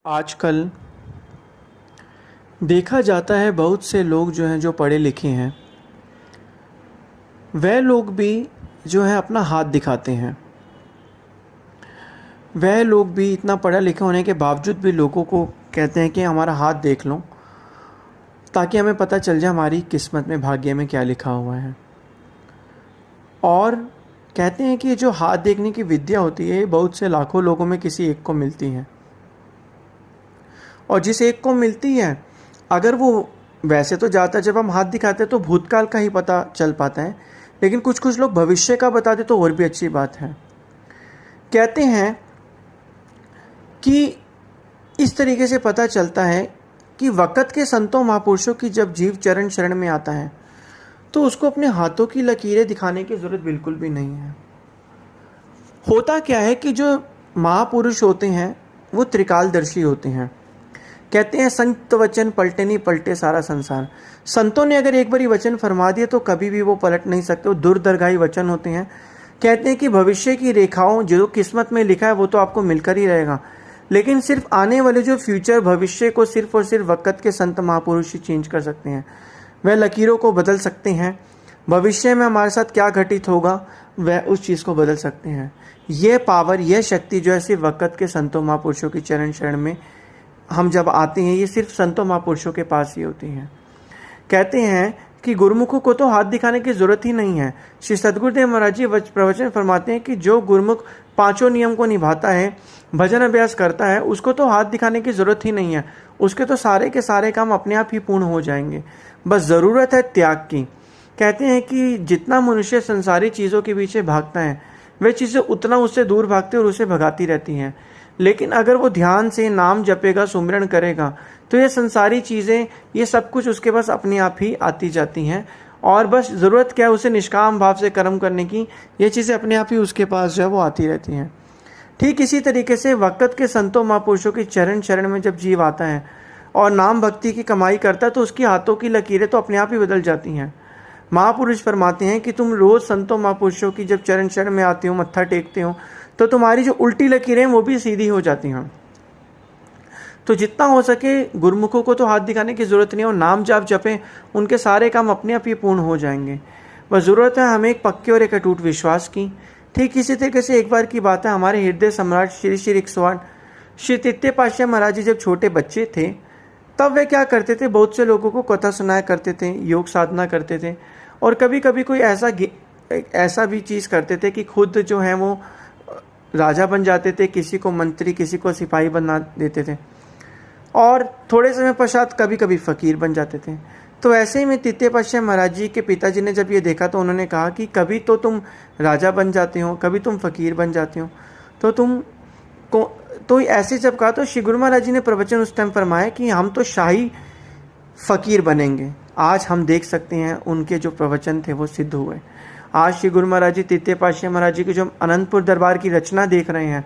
आजकल देखा जाता है बहुत से लोग जो हैं जो पढ़े लिखे हैं वह लोग भी जो है अपना हाथ दिखाते हैं। वह लोग भी इतना पढ़ा लिखा होने के बावजूद भी लोगों को कहते हैं कि हमारा हाथ देख लो, ताकि हमें पता चल जाए हमारी किस्मत में भाग्य में क्या लिखा हुआ है। और कहते हैं कि जो हाथ देखने की विद्या होती है बहुत से लाखों लोगों में किसी एक को मिलती है, और जिस एक को मिलती है अगर वो वैसे तो ज़्यादा जब हम हाथ दिखाते हैं तो भूतकाल का ही पता चल पाता है, लेकिन कुछ कुछ लोग भविष्य का बताते तो और भी अच्छी बात है। कहते हैं कि इस तरीके से पता चलता है कि वक़्त के संतों महापुरुषों की जब जीव चरण शरण में आता है तो उसको अपने हाथों की लकीरें दिखाने की ज़रूरत बिल्कुल भी नहीं है। होता क्या है कि जो महापुरुष होते हैं वो त्रिकालदर्शी होते हैं। कहते हैं संत वचन पलटे नहीं पलटे सारा संसार। संतों ने अगर एक बारी वचन फरमा दिया तो कभी भी वो पलट नहीं सकते, वो दूरदर्गाही वचन होते हैं। कहते हैं कि भविष्य की रेखाओं जो किस्मत में लिखा है वो तो आपको मिलकर ही रहेगा, लेकिन सिर्फ आने वाले जो फ्यूचर भविष्य को सिर्फ और सिर्फ वक़्त के संत महापुरुष ही चेंज कर सकते हैं। वह लकीरों को बदल सकते हैं। भविष्य में हमारे साथ क्या घटित होगा वह उस चीज़ को बदल सकते हैं। यह पावर, यह शक्ति जो है सिर्फ वक़्त के संतों महापुरुषों की चरण शरण में हम जब आते हैं, ये सिर्फ संतों महापुरुषों के पास ही होती हैं। कहते हैं कि गुरुमुखों को तो हाथ दिखाने की जरूरत ही नहीं है। श्री सद्गुरुदेव महाराज जी प्रवचन फरमाते हैं कि जो गुरुमुख पांचों नियम को निभाता है, भजन अभ्यास करता है, उसको तो हाथ दिखाने की जरूरत ही नहीं है। उसके तो सारे के सारे काम अपने आप ही पूर्ण हो जाएंगे। बस ज़रूरत है त्याग की। कहते हैं कि जितना मनुष्य संसारी चीज़ों के पीछे भागता है वह चीज़ें उतना उससे दूर भागती और उसे भगाती रहती हैं। लेकिन अगर वो ध्यान से नाम जपेगा, सुमिरन करेगा, तो ये संसारी चीज़ें, ये सब कुछ उसके पास अपने आप ही आती जाती हैं। और बस ज़रूरत क्या है उसे निष्काम भाव से कर्म करने की, ये चीज़ें अपने आप ही उसके पास जो है वो आती रहती हैं। ठीक इसी तरीके से वक़्त के संतों महापुरुषों की चरण शरण में जब जीव आता है और नाम भक्ति की कमाई करता है तो उसकी हाथों की लकीरें तो अपने आप ही बदल जाती हैं। महापुरुष फरमाते हैं कि तुम रोज़ संतों महापुरुषों की जब चरण शरण में आते हो, मत्था टेकते हो, तो तुम्हारी जो उल्टी लकीरें वो भी सीधी हो जाती हैं। तो जितना हो सके गुरुमुखों को तो हाथ दिखाने की ज़रूरत नहीं है, और नाम जाप जपें, उनके सारे काम अपने आप ही पूर्ण हो जाएंगे। बस ज़रूरत है हमें एक पक्के और एक अटूट विश्वास की। ठीक इसी तरीके से एक बार की बात है, हमारे हृदय सम्राट श्री श्री 108 श्री तृतीय पातशाह महाराज जी जब छोटे बच्चे थे तब वे क्या करते थे, बहुत से लोगों को कथा सुनाया करते थे, योग साधना करते थे, और कभी कभी कोई ऐसा भी चीज़ करते थे कि खुद जो है वो राजा बन जाते थे, किसी को मंत्री, किसी को सिपाही बना देते थे, और थोड़े समय पश्चात कभी कभी फ़कीर बन जाते थे। तो ऐसे ही में तृतीय पातशाह महाराज जी के पिताजी ने जब ये देखा तो उन्होंने कहा कि कभी तो तुम राजा बन जाते हो, कभी तुम फ़कीर बन जाते हो, तो तुम को तो ऐसे जब कहा तो श्री गुरु महाराज जी ने प्रवचन उस टाइम फरमाया कि हम तो शाही फ़कीर बनेंगे। आज हम देख सकते हैं उनके जो प्रवचन थे वो सिद्ध हुए। आज श्री गुरु महाराज जी तृतीय पातशाह महाराज जी की जो अनंतपुर दरबार की रचना देख रहे हैं,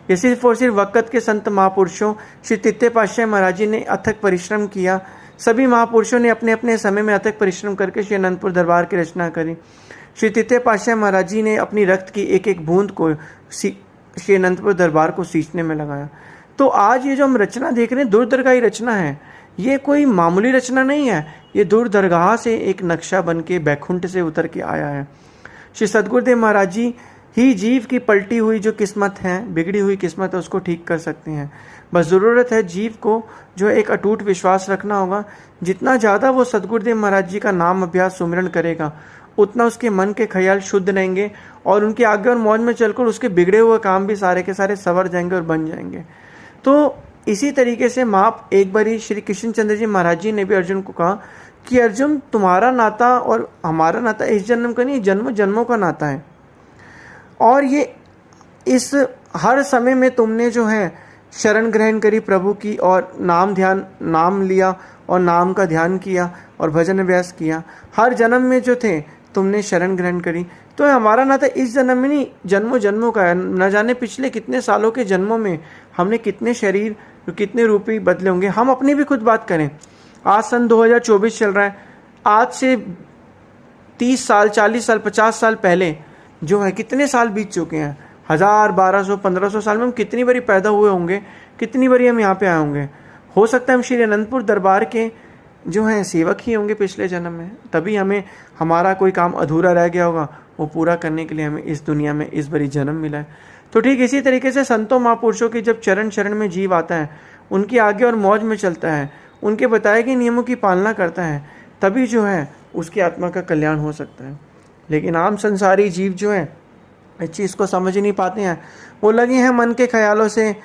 ये सिर्फ और सिर्फ वक़्त के संत महापुरुषों श्री तृतीय पातशाह महाराज जी ने अथक परिश्रम किया। सभी महापुरुषों ने अपने अपने समय में अथक परिश्रम करके श्री अनंतपुर दरबार की रचना करी। श्री तृतीय पातशाह महाराज जी ने अपनी रक्त की एक एक बूंद को श्री अनंतपुर दरबार को सींचने में लगाया। तो आज ये जो हम रचना देख रहे हैं दूरदर्गाही रचना है, ये कोई मामूली रचना नहीं है। ये दूरदरगाह से एक नक्शा बन के बैकुंठ से उतर के आया है। श्री सद्गुरुदेव महाराज जी ही जीव की पलटी हुई जो किस्मत है, बिगड़ी हुई किस्मत है, उसको ठीक कर सकते हैं। बस ज़रूरत है जीव को जो एक अटूट विश्वास रखना होगा। जितना ज़्यादा वो सद्गुरुदेव महाराज जी का नाम अभ्यास सुमिरन करेगा उतना उसके मन के ख्याल शुद्ध रहेंगे, और उनके आगे और मौज में चलकर उसके बिगड़े हुए काम भी सारे के सारे संवर जाएंगे और बन जाएंगे। तो इसी तरीके से एक बारी श्री कृष्णचंद्र जी महाराज जी ने भी अर्जुन को कहा कि अर्जुन, तुम्हारा नाता और हमारा नाता इस जन्म का नहीं, जन्म जन्मों का नाता है। और ये इस हर समय में तुमने जो है शरण ग्रहण करी प्रभु की, और नाम लिया और नाम का ध्यान किया और भजन अभ्यास किया। हर जन्म में जो थे तुमने शरण ग्रहण करी। तो हमारा नाता इस जन्म में नहीं, जन्मों जन्मों का है। न जाने पिछले कितने सालों के जन्मों में हमने कितने शरीर, कितने रूपी बदले होंगे। हम अपनी भी खुद बात करें, आज सन 2024 चल रहा है, आज से 30 साल, 40 साल, 50 साल पहले जो है कितने साल बीत चुके हैं। 1000, 1200, 1500 साल में हम कितनी बारी पैदा हुए होंगे, कितनी बारी हम यहाँ पे आए होंगे। हो सकता है हम श्री अनंतपुर दरबार के जो हैं सेवक ही होंगे पिछले जन्म में, तभी हमें हमारा कोई काम अधूरा रह गया होगा, वो पूरा करने के लिए हमें इस दुनिया में इस बारी जन्म मिला है। तो ठीक इसी तरीके से संतों महापुरुषों की जब चरण चरण में जीव आता है, उनकी आज्ञा और मौज में चलता है, उनके बताए गए नियमों की पालना करता है, तभी जो है उसकी आत्मा का कल्याण हो सकता है। लेकिन आम संसारी जीव जो है इस चीज़ को समझ ही नहीं पाते हैं। वो लगे हैं मन के ख्यालों से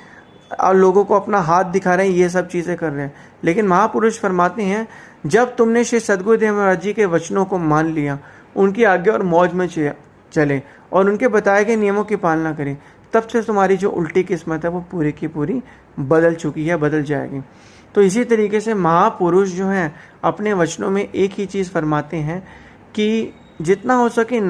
और लोगों को अपना हाथ दिखा रहे हैं, ये सब चीज़ें कर रहे हैं। लेकिन महापुरुष फरमाते हैं, जब तुमने श्री सद्गुरुदेव महाराज जी के वचनों को मान लिया, उनकी आज्ञा और मौज में चले और उनके बताए गए नियमों की पालना करें, तब से तुम्हारी जो उल्टी किस्मत है वो पूरी की पूरी बदल चुकी है, बदल जाएगी। तो इसी तरीके से महापुरुष जो हैं अपने वचनों में एक ही चीज़ फरमाते हैं कि जितना हो सके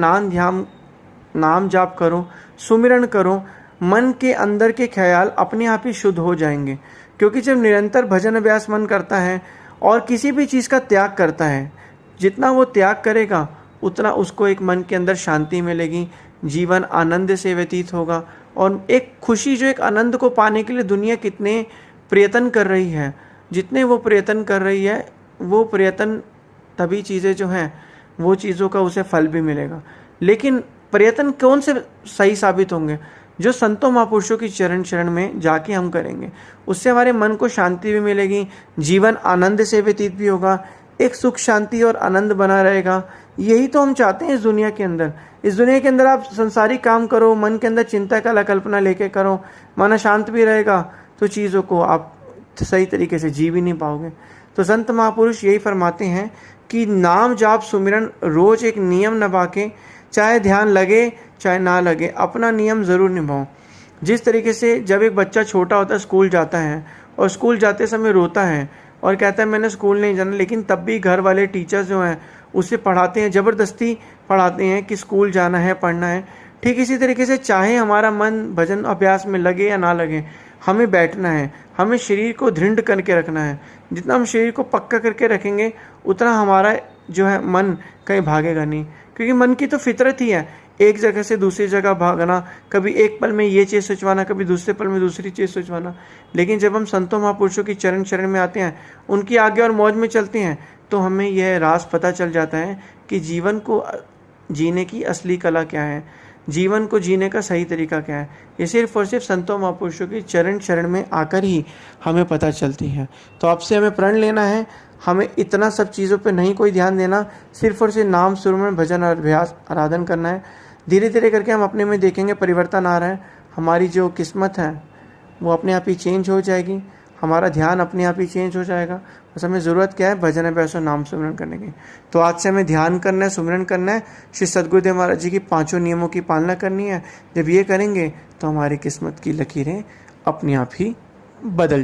नाम जाप करो, सुमिरन करो, मन के अंदर के ख्याल अपने आप ही शुद्ध हो जाएंगे। क्योंकि जब निरंतर भजन अभ्यास मन करता है और किसी भी चीज़ का त्याग करता है, जितना वो त्याग करेगा उतना उसको एक मन के अंदर शांति मिलेगी, जीवन आनंद से व्यतीत होगा। और एक खुशी जो एक आनंद को पाने के लिए दुनिया कितने प्रयत्न कर रही है, जितने वो प्रयत्न कर रही है, वो प्रयत्न तभी चीज़ें जो हैं वो चीज़ों का उसे फल भी मिलेगा। लेकिन प्रयत्न कौन से सही साबित होंगे? जो संतों महापुरुषों की चरण चरण में जाके हम करेंगे, उससे हमारे मन को शांति भी मिलेगी, जीवन आनंद से व्यतीत भी होगा, एक सुख शांति और आनंद बना रहेगा। यही तो हम चाहते हैं इस दुनिया के अंदर। इस दुनिया के अंदर आप संसारिक काम करो, मन के अंदर चिंता का कल्पना लेके करो, मन शांत भी रहेगा, तो चीज़ों को आप सही तरीके से जी भी नहीं पाओगे। तो संत महापुरुष यही फरमाते हैं कि नाम जाप सुमिरन रोज एक नियम निभा के, चाहे ध्यान लगे चाहे ना लगे, अपना नियम ज़रूर निभाओ। जिस तरीके से जब एक बच्चा छोटा होता है, स्कूल जाता है और स्कूल जाते समय रोता है और कहता है मैंने स्कूल नहीं जाना, लेकिन तब भी घर वाले टीचर्स जो हैं उसे पढ़ाते हैं, ज़बरदस्ती पढ़ाते हैं कि स्कूल जाना है, पढ़ना है। ठीक इसी तरीके से चाहे हमारा मन भजन अभ्यास में लगे या ना लगे, हमें बैठना है, हमें शरीर को दृढ़ करके रखना है। जितना हम शरीर को पक्का करके रखेंगे उतना हमारा जो है मन कहीं भागेगा नहीं। क्योंकि मन की तो फितरत ही है एक जगह से दूसरी जगह भागना, कभी एक पल में ये चीज़ सोचवाना, कभी दूसरे पल में दूसरी चीज़ सोचवाना। लेकिन जब हम संतों महापुरुषों की चरण चरण में आते हैं, उनकी आज्ञा और मौज में चलते हैं, तो हमें यह राज पता चल जाता है कि जीवन को जीने की असली कला क्या है, जीवन को जीने का सही तरीका क्या है। ये सिर्फ और सिर्फ संतों महापुरुषों की चरण चरण में आकर ही हमें पता चलती है। तो आपसे हमें प्रण लेना है, हमें इतना सब चीज़ों पे नहीं कोई ध्यान देना, सिर्फ और सिर्फ नाम सुरमन भजन और अभ्यास आराधन करना है। धीरे धीरे करके हम अपने में देखेंगे परिवर्तन आ रहा है, हमारी जो किस्मत है वो अपने आप ही चेंज हो जाएगी, हमारा ध्यान अपने आप ही चेंज हो जाएगा। बस हमें ज़रूरत क्या है? भजन अभ्यास और नाम सुमिरन करने की। तो आज से हमें ध्यान करना है, सुमिरन करना है, श्री सद्गुरुदेव महाराज जी की 5 नियमों की पालना करनी है। जब ये करेंगे तो हमारी किस्मत की लकीरें अपने आप ही बदल